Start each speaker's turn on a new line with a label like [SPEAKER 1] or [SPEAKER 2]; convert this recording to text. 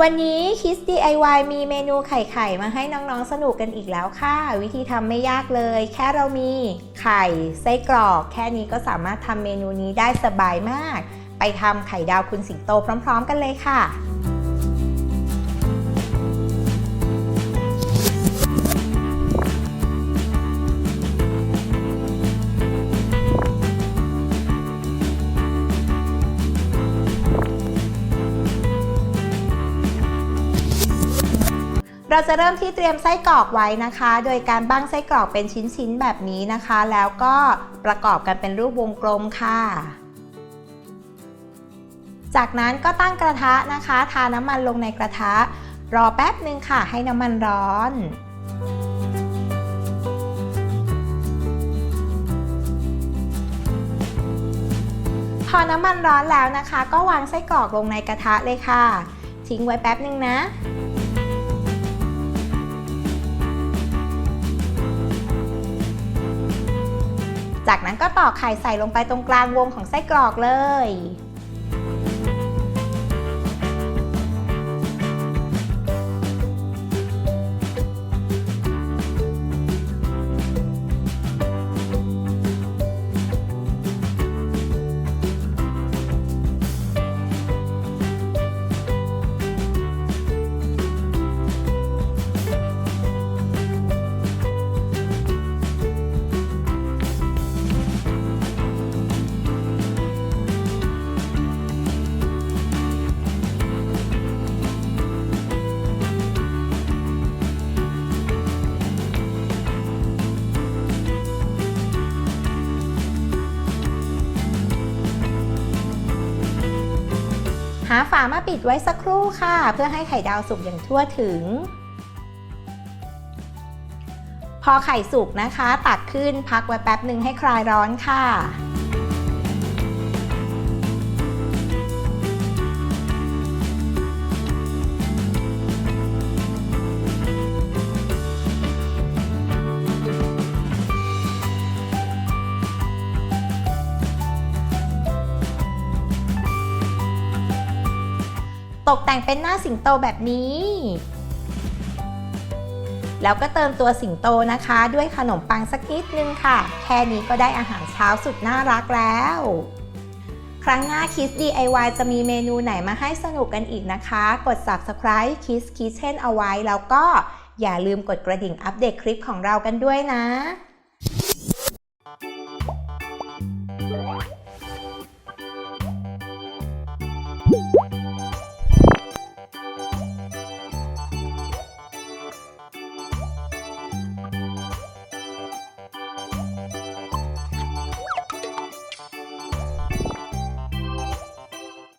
[SPEAKER 1] วันนี้คิส DIY มีเมนูไข่มาให้น้องๆสนุกกันอีกแล้วค่ะวิธีทำไม่ยากเลยแค่เรามีไข่ไส้กรอกแค่นี้ก็สามารถทำเมนูนี้ได้สบายมากไปทำไข่ดาวคุณสิงโตพร้อมๆกันเลยค่ะเราจะเริ่มที่เตรียมไส้กรอกไว้นะคะโดยการบั้งไส้กรอกเป็นชิ้นๆแบบนี้นะคะแล้วก็ประกอบกันเป็นรูปวงกลมค่ะจากนั้นก็ตั้งกระทะนะคะทาน้ำมันลงในกระทะรอแป๊บนึงค่ะให้น้ำมันร้อนพอน้ำมันร้อนแล้วนะคะก็วางไส้กรอกลงในกระทะเลยค่ะทิ้งไว้แป๊บนึงนะจากนั้นก็ตอกไข่ใส่ลงไปตรงกลางวงของไส้กรอกเลยหาฝามาปิดไว้สักครู่ค่ะเพื่อให้ไข่ดาวสุกอย่างทั่วถึงพอไข่สุกนะคะตักขึ้นพักไว้แป๊บหนึ่งให้คลายร้อนค่ะตกแต่งเป็นหน้าสิงโตแบบนี้แล้วก็เติมตัวสิงโตนะคะด้วยขนมปังสักนิดนึงค่ะแค่นี้ก็ได้อาหารเช้าสุดน่ารักแล้วครั้งหน้า Kids DIY จะมีเมนูไหนมาให้สนุกกันอีกนะคะกด Subscribe Kids Kitchen เอาไว้แล้วก็อย่าลืมกดกระดิ่งอัปเดตคลิปของเรากันด้วยนะ